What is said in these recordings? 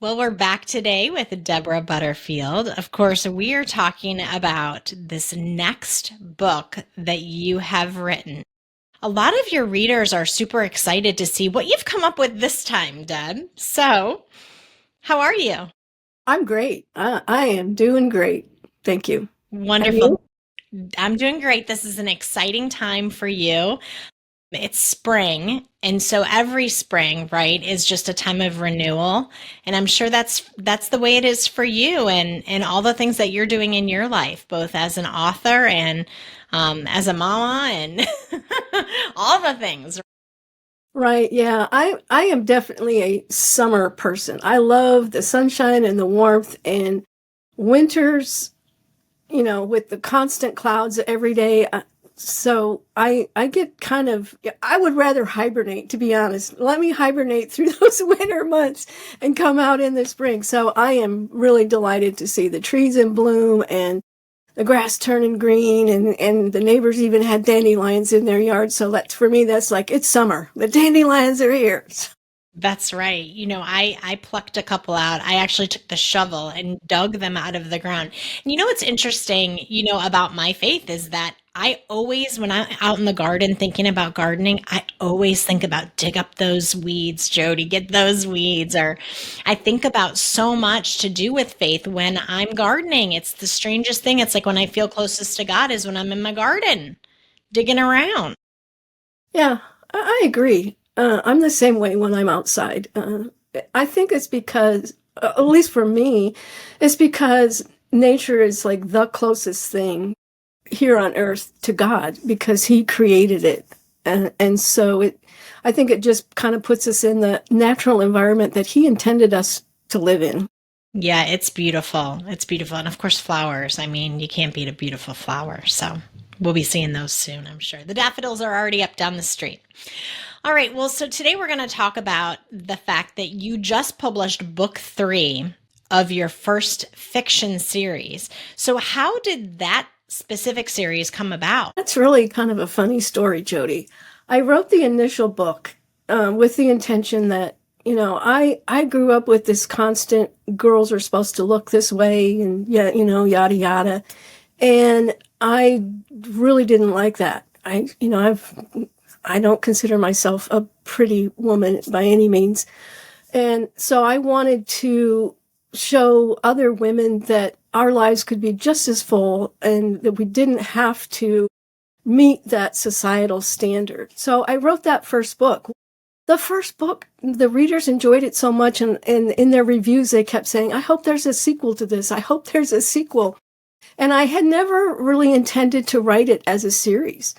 Well, we're back today with Debra Butterfield. Of course, we are talking about this next book that you have written. A lot of your readers are super excited to see what you've come up with this time, Deb. So, how are you? I'm great. I am doing great. Thank you. And you? Wonderful. I'm doing great. This is an exciting time for you. It's spring, and so every spring, right, is just a time of renewal. And I'm sure that's the way it is for you and all the things that you're doing in your life, both as an author and as a mama and all the things. Right. Yeah. I am definitely a summer person. I love the sunshine and the warmth and winters, with the constant clouds every day. So I get kind of, I would rather hibernate, to be honest. Let me hibernate through those winter months and come out in the spring. So I am really delighted to see the trees in bloom and the grass turning green, and the neighbors even had dandelions in their yard. So that, for me, that's like, it's summer. The dandelions are here. That's right. I plucked a couple out. I actually took the shovel and dug them out of the ground. And what's interesting, about my faith is that I always, when I'm out in the garden thinking about gardening, I always think about dig up those weeds, Jody, get those weeds. Or I think about so much to do with faith when I'm gardening. It's the strangest thing. It's like when I feel closest to God is when I'm in my garden digging around. Yeah, I agree. I'm the same way when I'm outside. I think it's because, at least for me, it's because nature is like the closest thing here on earth to God because He created it. And so I think it just kind of puts us in the natural environment that He intended us to live in. Yeah, it's beautiful. It's beautiful. And of course, flowers. I mean, you can't beat a beautiful flower. So we'll be seeing those soon, I'm sure. The daffodils are already up down the street. All right. Well, so today we're going to talk about the fact that you just published book 3 of your first fiction series. So, how did that specific series come about? That's really kind of a funny story, Jody. I wrote the initial book with the intention that, I grew up with this constant girls are supposed to look this way and, yeah, yada, yada. And I really didn't like that. I don't consider myself a pretty woman by any means. And so I wanted to show other women that our lives could be just as full and that we didn't have to meet that societal standard. So I wrote that first book. The first book, the readers enjoyed it so much, and in their reviews, they kept saying, I hope there's a sequel to this. I hope there's a sequel. And I had never really intended to write it as a series,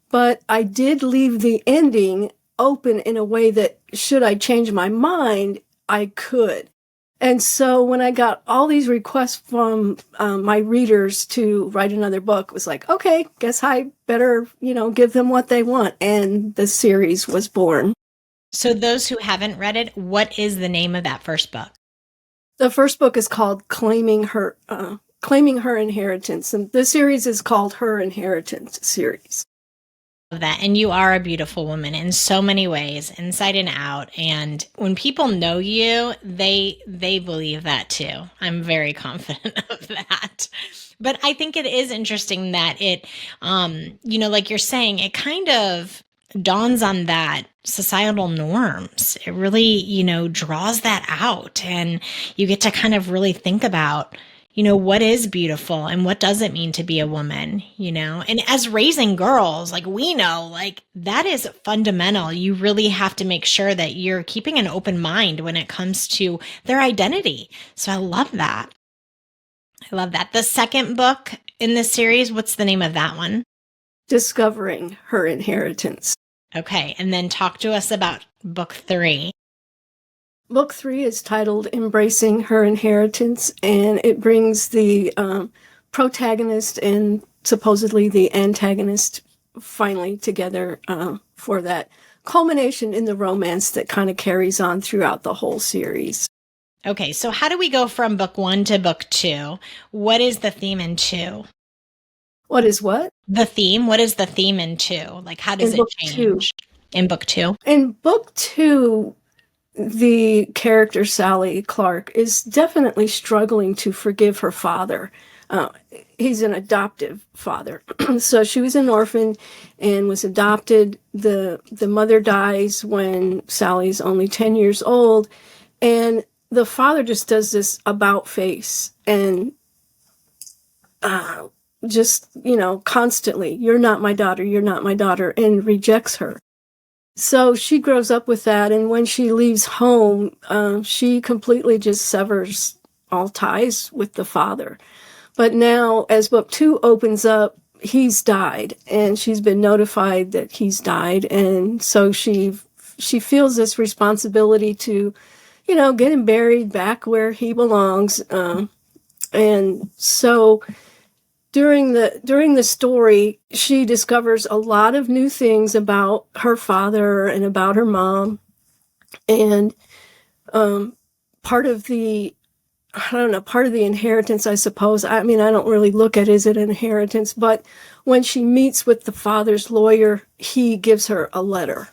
but I did leave the ending open in a way that should I change my mind, I could. And so when I got all these requests from my readers to write another book, it was like, okay, guess I better, give them what they want. And the series was born. So, those who haven't read it, what is the name of that first book? The first book is called Claiming Her Inheritance. And the series is called Her Inheritance series. Of that. And you are a beautiful woman in so many ways, inside and out. And when people know you, they believe that too. I'm very confident of that. But I think it is interesting that it, like you're saying, it kind of dawns on that societal norms. It really, draws that out, and you get to kind of really think about what is beautiful and what does it mean to be a woman, And as raising girls, like we know, like that is fundamental. You really have to make sure that you're keeping an open mind when it comes to their identity. So I love that. I love that. The second book in this series, what's the name of that one? Discovering Her Inheritance. Okay. And then talk to us about book 3. Book 3 is titled Embracing Her Inheritance, and it brings the protagonist and supposedly the antagonist finally together for that culmination in the romance that kind of carries on throughout the whole series. Okay, so how do we go from book 1 to book 2? What is the theme in 2? What is what? The theme. What is the theme in 2? Like, how does it change in book 2? In book 2, the character Sally Clark is definitely struggling to forgive her father. Uh, he's an adoptive father. So she was an orphan and was adopted. The mother dies when Sally's only 10 years old. And the father just does this about face and just, constantly, you're not my daughter, you're not my daughter, and rejects her. So she grows up with that, and when she leaves home, she completely just severs all ties with the father. But now, as book 2 opens up, he's died, and she's been notified that he's died, and so she feels this responsibility to, get him buried back where he belongs. And so during the story, she discovers a lot of new things about her father and about her mom, and part of the inheritance, I suppose. I mean, I don't really look at it as an inheritance, but when she meets with the father's lawyer, he gives her a letter.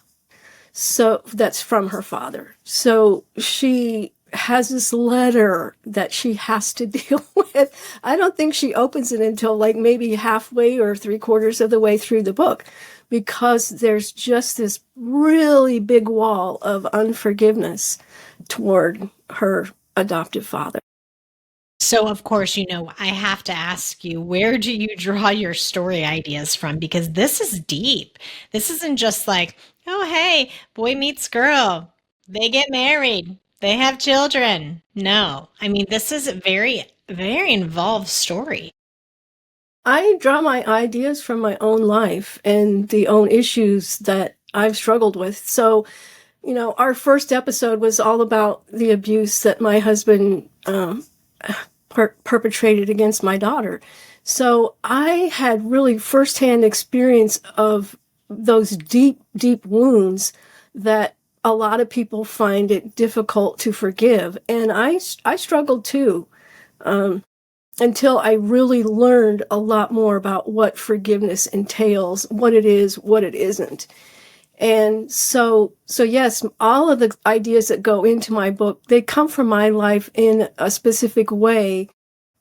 So that's from her father. So she has this letter that she has to deal with. I don't think she opens it until like maybe halfway or 3/4 of the way through the book, because there's just this really big wall of unforgiveness toward her adoptive father. So, of course, I have to ask you, where do you draw your story ideas from? Because this is deep. This isn't just like, oh, hey, boy meets girl. They get married. They have children. No, I mean, this is a very, very involved story. I draw my ideas from my own life and the own issues that I've struggled with. So, our first episode was all about the abuse that my husband perpetrated against my daughter. So I had really firsthand experience of those deep, deep wounds that a lot of people find it difficult to forgive. And I struggled too, until I really learned a lot more about what forgiveness entails, what it is, what it isn't. And so yes, all of the ideas that go into my book, they come from my life in a specific way.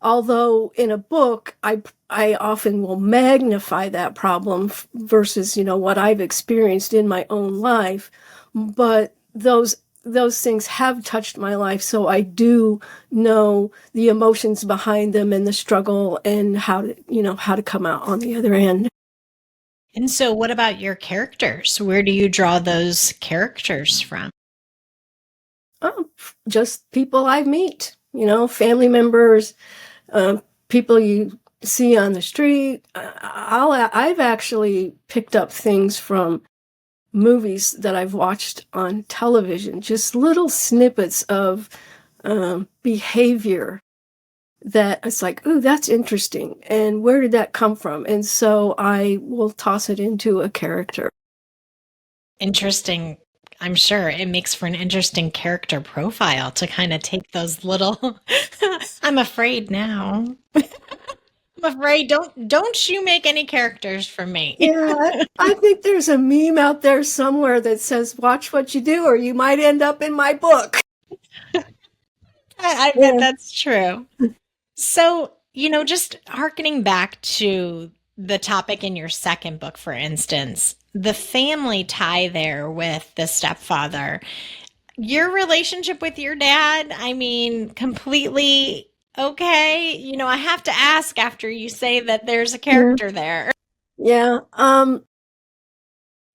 Although in a book, I often will magnify that problem versus, what I've experienced in my own life. But those things have touched my life, so I do know the emotions behind them and the struggle and how to come out on the other end. And so, what about your characters? Where do you draw those characters from? Oh, just people I meet, family members, people you see on the street. I've actually picked up things from movies that I've watched on television, just little snippets of behavior that it's like, ooh, that's interesting. And where did that come from? And so I will toss it into a character. Interesting. I'm sure it makes for an interesting character profile to kind of take those little I'm afraid now. I'm afraid don't you make any characters for me. Yeah, I think there's a meme out there somewhere that says, watch what you do, or you might end up in my book. I bet Yeah. that's true. So, just harkening back to the topic in your second book, for instance, the family tie there with the stepfather, your relationship with your dad, I mean, completely okay. I have to ask after you say that there's a Yeah. character there. Yeah.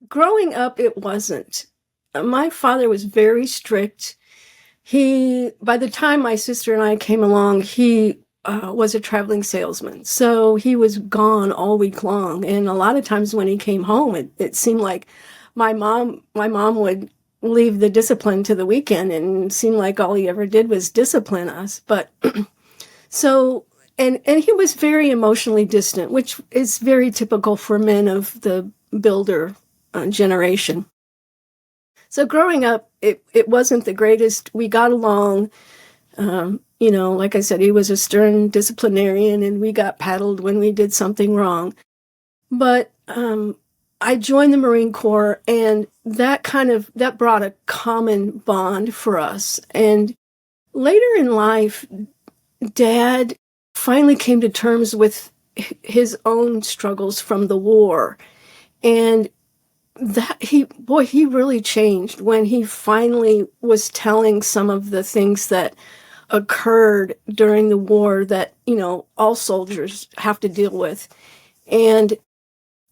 Growing up, it wasn't. My father was very strict. By the time my sister and I came along, he was a traveling salesman. So he was gone all week long. And a lot of times when he came home, it seemed like my mom would leave the discipline to the weekend, and it seemed like all he ever did was discipline us. But so, and he was very emotionally distant, which is very typical for men of the builder generation. So growing up, it wasn't the greatest. We got along. Like I said, he was a stern disciplinarian, and we got paddled when we did something wrong. But I joined the Marine Corps, and that brought a common bond for us. And later in life, Dad finally came to terms with his own struggles from the war. And he really changed when he finally was telling some of the things that occurred during the war that, all soldiers have to deal with. And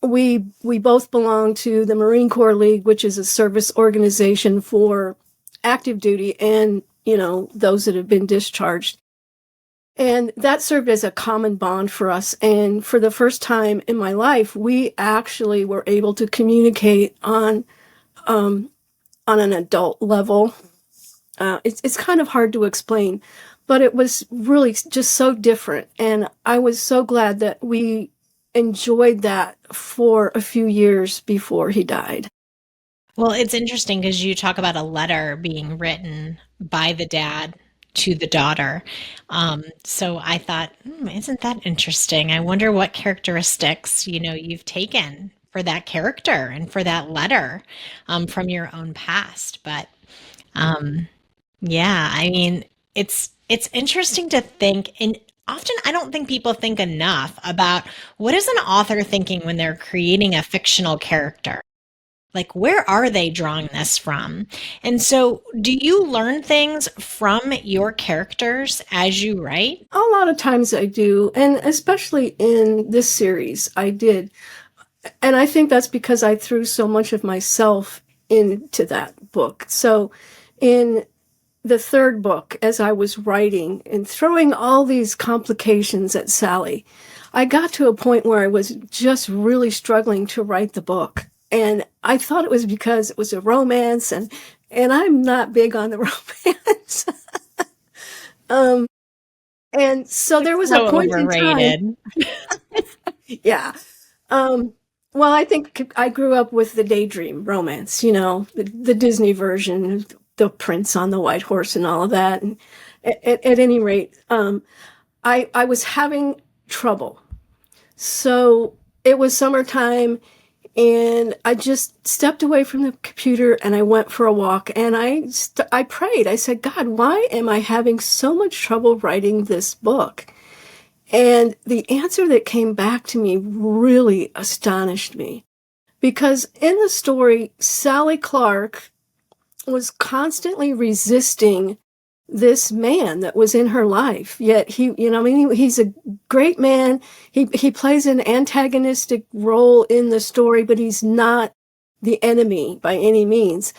we both belong to the Marine Corps League, which is a service organization for active duty and, those that have been discharged. And that served as a common bond for us. And for the first time in my life, we actually were able to communicate on an adult level. It's kind of hard to explain, but it was really just so different. And I was so glad that we enjoyed that for a few years before he died. Well, it's interesting because you talk about a letter being written by the dad to the daughter. So I thought, isn't that interesting? I wonder what characteristics, you've taken for that character and for that letter from your own past. But yeah, I mean, it's interesting to think, and often I don't think people think enough about what is an author thinking when they're creating a fictional character. Like, where are they drawing this from? And so, do you learn things from your characters as you write? A lot of times I do, and especially in this series, I did. And I think that's because I threw so much of myself into that book. So in the third book, as I was writing and throwing all these complications at Sally, I got to a point where I was just really struggling to write the book. And I thought it was because it was a romance, and I'm not big on the romance. um, and so there was a So point in time, overrated. yeah. Um, well, I think I grew up with the daydream romance, the Disney version, the prince on the white horse and all of that. And at any rate, I was having trouble. So it was summertime, and I just stepped away from the computer and I went for a walk, and I prayed. I said, God, why am I having so much trouble writing this book? And the answer that came back to me really astonished me, because in the story, Sally Clark was constantly resisting this man that was in her life. Yet he's a great man. He plays an antagonistic role in the story, but he's not the enemy by any means.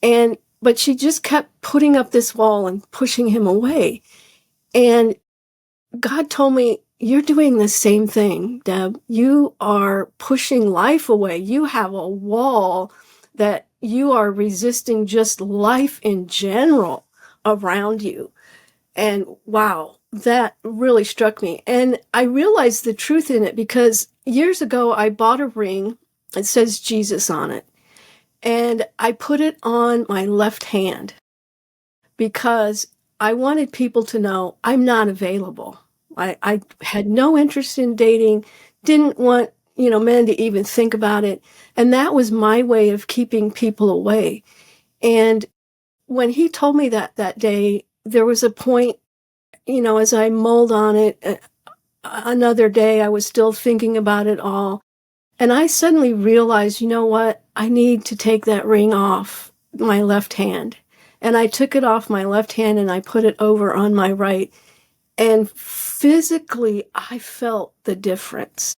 But she just kept putting up this wall and pushing him away. And God told me, you're doing the same thing, Deb. You are pushing life away. You have a wall that you are resisting just life in general around you. And wow, that really struck me. And I realized the truth in it because years ago I bought a ring. It says Jesus on it. And I put it on my left hand because I wanted people to know I'm not available. I had no interest in dating, didn't want, men to even think about it. And that was my way of keeping people away. And when he told me that day, there was a point, as I mulled on it, another day, I was still thinking about it all. And I suddenly realized, you know what? I need to take that ring off my left hand. And I took it off my left hand and I put it over on my right. And physically, I felt the difference.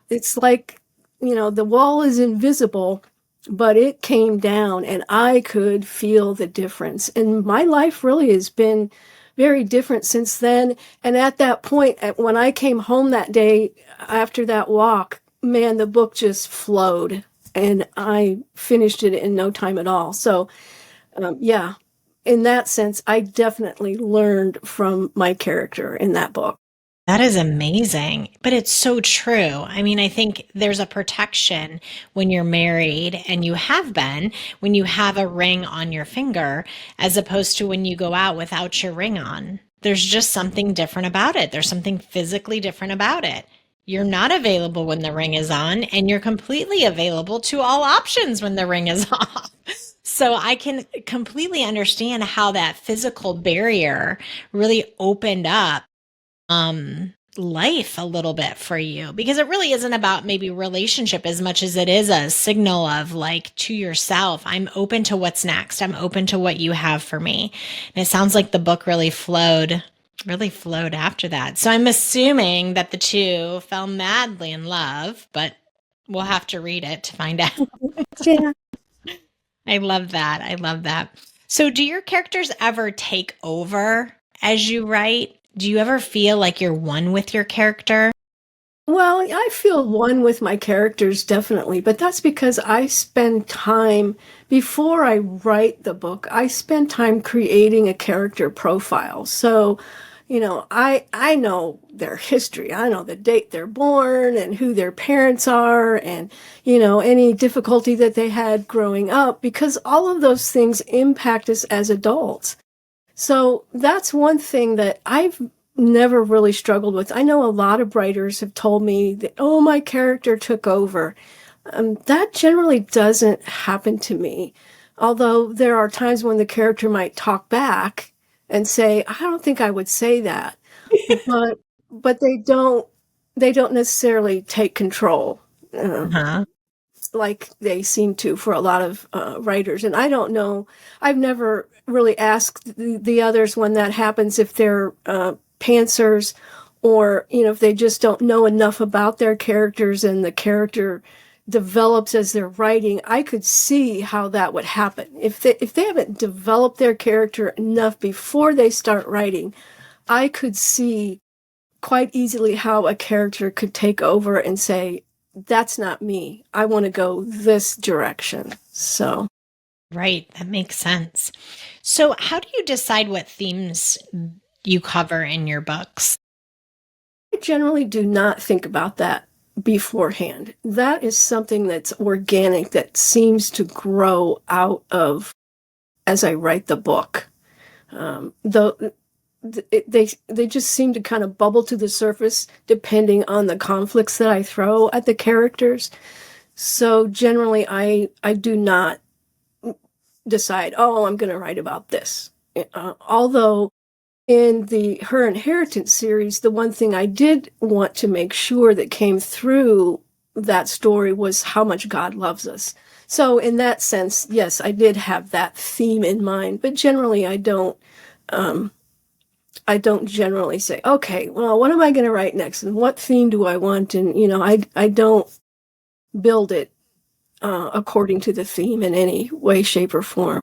It's like, the wall is invisible, but it came down and I could feel the difference. And my life really has been very different since then. And at that point, when I came home that day after that walk, man, the book just flowed and I finished it in no time at all. So, yeah, in that sense, I definitely learned from my character in that book. That is amazing, but it's so true. I mean, I think there's a protection when you're married, and you have been, when you have a ring on your finger, as opposed to when you go out without your ring on. There's just something different about it. There's something physically different about it. You're not available when the ring is on, and you're completely available to all options when the ring is off. So I can completely understand how that physical barrier really opened up life a little bit for you, because it really isn't about maybe relationship as much as it is a signal of like to yourself, I'm open to what's next. I'm open to what you have for me. And it sounds like the book really flowed after that. So I'm assuming that the two fell madly in love, but we'll have to read it to find out. Yeah. I love that. I love that. So do your characters ever take over as you write? Do you ever feel like you're one with your character? Well, I feel one with my characters, definitely, but that's because I spend time before I write the book, I spend time creating a character profile. So, I know their history. I know the date they're born and who their parents are and, any difficulty that they had growing up, because all of those things impact us as adults. So that's one thing that I've never really struggled with. I know a lot of writers have told me that, oh, my character took over. That generally doesn't happen to me. Although there are times when the character might talk back and say, I don't think I would say that. But they don't necessarily take control. Uh-huh. Like they seem to for a lot of writers. And I don't know, I've never really asked the others when that happens if they're pantsers or, if they just don't know enough about their characters and the character develops as they're writing. I could see how that would happen. If they haven't developed their character enough before they start writing, I could see quite easily how a character could take over and say, that's not me. I want to go this direction. So, Right. That makes sense. So, how do you decide what themes you cover in your books? I generally do not think about that beforehand. That is something that's organic, that seems to grow out of as I write the book. Though they just seem to kind of bubble to the surface depending on the conflicts that I throw at the characters. So generally, I do not decide, oh, I'm going to write about this. Although in the Her Inheritance series, the one thing I did want to make sure that came through that story was how much God loves us. So in that sense, yes, I did have that theme in mind, but generally I don't generally say, okay, well, what am I going to write next? And what theme do I want? And, I don't build it according to the theme in any way, shape, or form.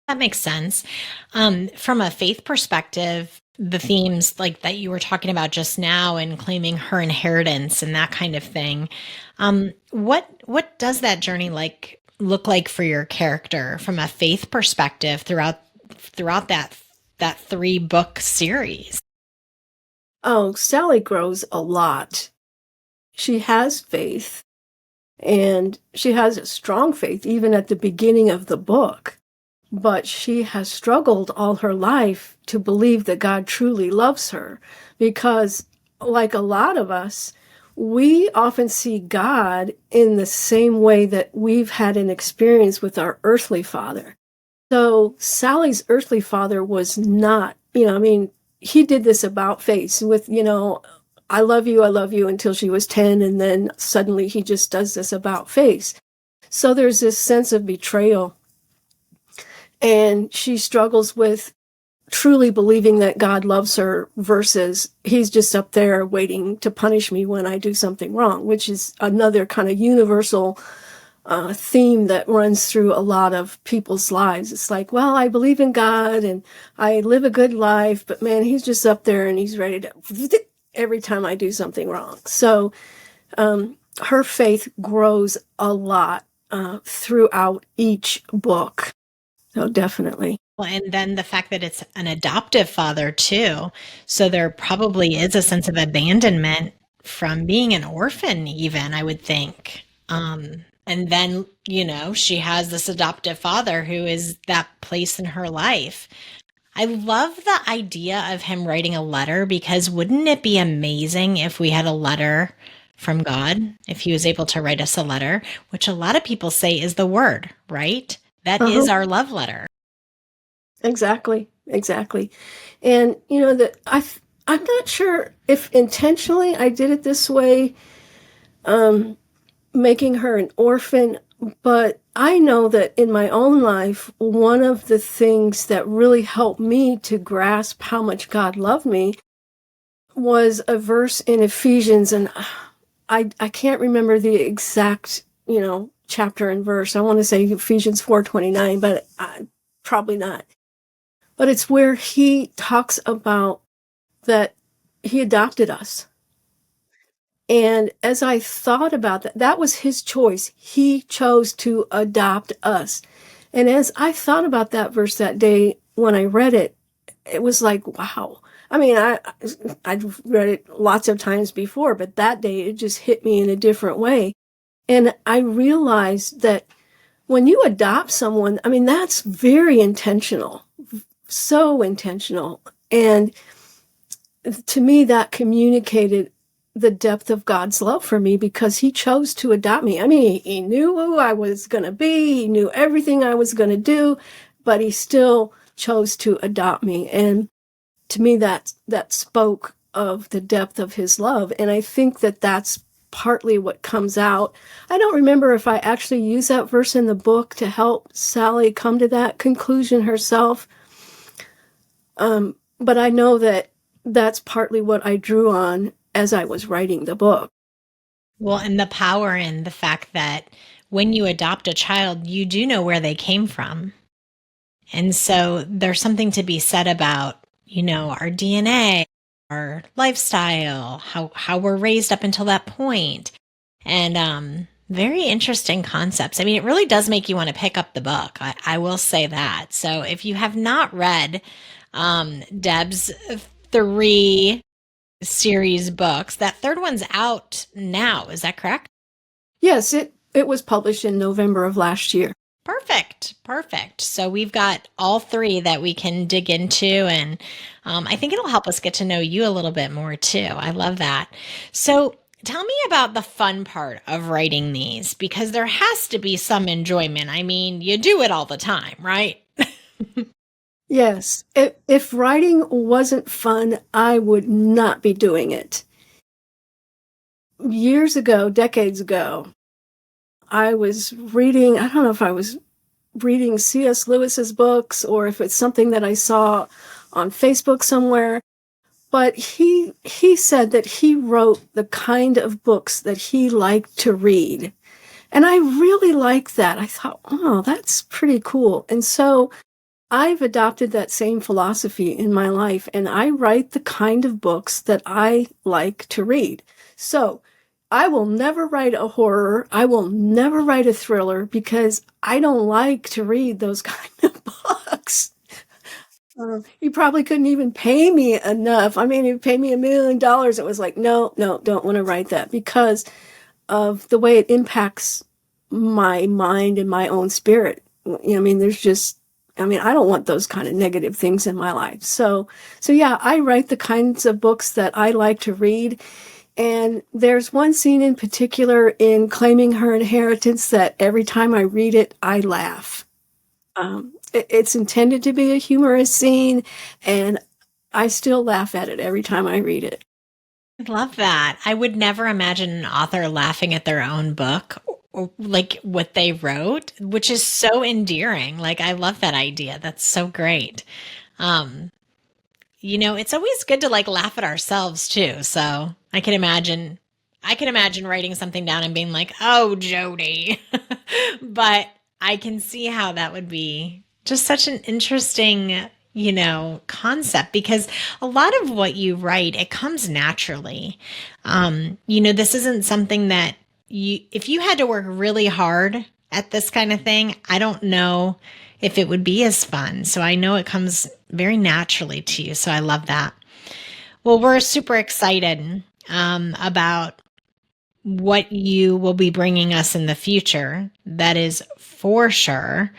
That makes sense. From a faith perspective, the themes like that you were talking about just now and claiming her inheritance and that kind of thing. What does that journey look like for your character from a faith perspective throughout that 3-book series? Oh, Sally grows a lot. She has faith, and she has a strong faith even at the beginning of the book. But she has struggled all her life to believe that God truly loves her because, like a lot of us, we often see God in the same way that we've had an experience with our earthly father. So Sally's earthly father was not, he did this about face with, I love you until she was 10, and then suddenly he just does this about face. So there's this sense of betrayal. And she struggles with truly believing that God loves her versus he's just up there waiting to punish me when I do something wrong, which is another kind of universal theme that runs through a lot of people's lives. It's like, well, I believe in God and I live a good life, but man, he's just up there and he's ready to every time I do something wrong. So her faith grows a lot throughout each book. So definitely. Well, and then the fact that it's an adoptive father too. So there probably is a sense of abandonment from being an orphan, even, I would think. And then, she has this adoptive father who is that place in her life. I love the idea of him writing a letter because wouldn't it be amazing if we had a letter from God if he was able to write us a letter, which a lot of people say is the word, right? That Uh-huh. is our love letter. Exactly. Exactly. And that I'm not sure if intentionally I did it this way, making her an orphan, but I know that in my own life, one of the things that really helped me to grasp how much God loved me was a verse in Ephesians, and I can't remember the exact, chapter and verse. I want to say Ephesians 4:29, but probably not. But it's where he talks about that he adopted us. And as I thought about that, that was his choice. He chose to adopt us. And as I thought about that verse that day when I read it, it was like, wow. I mean, I've read it lots of times before, but that day it just hit me in a different way. And I realized that when you adopt someone, I mean, that's very intentional, so intentional. And to me, that communicated the depth of God's love for me because he chose to adopt me. I mean, he knew who I was going to be. He knew everything I was going to do, but he still chose to adopt me. And to me, that spoke of the depth of his love. And I think that that's partly what comes out. I don't remember if I actually used that verse in the book to help Sally come to that conclusion herself. But I know that that's partly what I drew on as I was writing the book. Well, and the power in the fact that when you adopt a child, you do know where they came from. And so there's something to be said about, our DNA, our lifestyle, how we're raised up until that point. And very interesting concepts. I mean, it really does make you want to pick up the book. I will say that. So if you have not read Deb's 3 series books, that third one's out now. Is that correct? Yes, it was published in November of last year. Perfect. Perfect. So we've got all 3 that we can dig into. And I think it'll help us get to know you a little bit more too. I love that. So tell me about the fun part of writing these because there has to be some enjoyment. I mean, you do it all the time, right? Yes, if writing wasn't fun, I would not be doing it. Years ago, decades ago, I was reading, I don't know if I was reading C.S. Lewis's books or if it's something that I saw on Facebook somewhere, but he said that he wrote the kind of books that he liked to read. And I really liked that. I thought, oh, that's pretty cool. And so I've adopted that same philosophy in my life, and I write the kind of books that I like to read. So I will never write a horror. I will never write a thriller because I don't like to read those kind of books. You probably couldn't even pay me enough. I mean, if you pay me $1 million, it was like, no, don't want to write that because of the way it impacts my mind and my own spirit. I mean, I don't want those kind of negative things in my life. So yeah, I write the kinds of books that I like to read. And there's one scene in particular in Claiming Her Inheritance that every time I read it, I laugh. It's intended to be a humorous scene, and I still laugh at it every time I read it. I love that. I would never imagine an author laughing at their own book or like what they wrote, which is so endearing. Like I love that idea. That's so great. Um, it's always good to like laugh at ourselves too. So I can imagine writing something down and being like, "Oh, Jodie." But I can see how that would be just such an interesting, concept because a lot of what you write, it comes naturally. This isn't something that if you had to work really hard at this kind of thing, I don't know if it would be as fun. So I know it comes very naturally to you. So I love that. Well, we're super excited about what you will be bringing us in the future. That is for sure.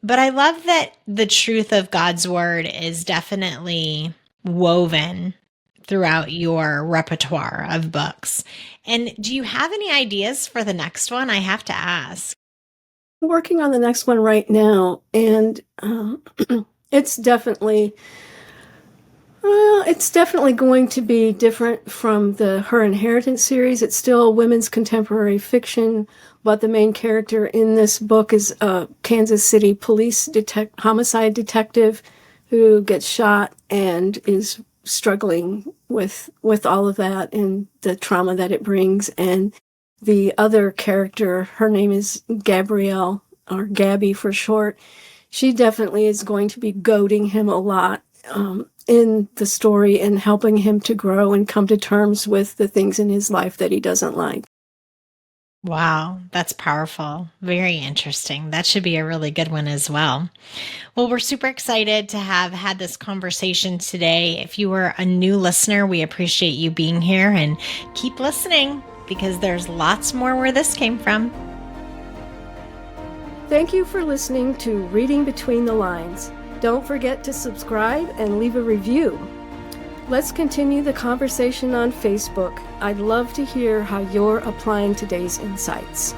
But I love that the truth of God's word is definitely woven throughout your repertoire of books. And do you have any ideas for the next one? I have to ask. I'm working on the next one right now, and it's definitely going to be different from the Her Inheritance series. It's still women's contemporary fiction, but the main character in this book is a Kansas City police homicide detective who gets shot and is struggling with all of that and the trauma that it brings. And the other character, her name is Gabrielle, or Gabby for short. She definitely is going to be goading him a lot in the story and helping him to grow and come to terms with the things in his life that he doesn't like. Wow, that's powerful. Very interesting. That should be a really good one as well. Well, we're super excited to have had this conversation today. If you were a new listener, we appreciate you being here, and keep listening because there's lots more where this came from. Thank you for listening to Reading Between the Lines. Don't forget to subscribe and leave a review. Let's continue the conversation on Facebook. I'd love to hear how you're applying today's insights.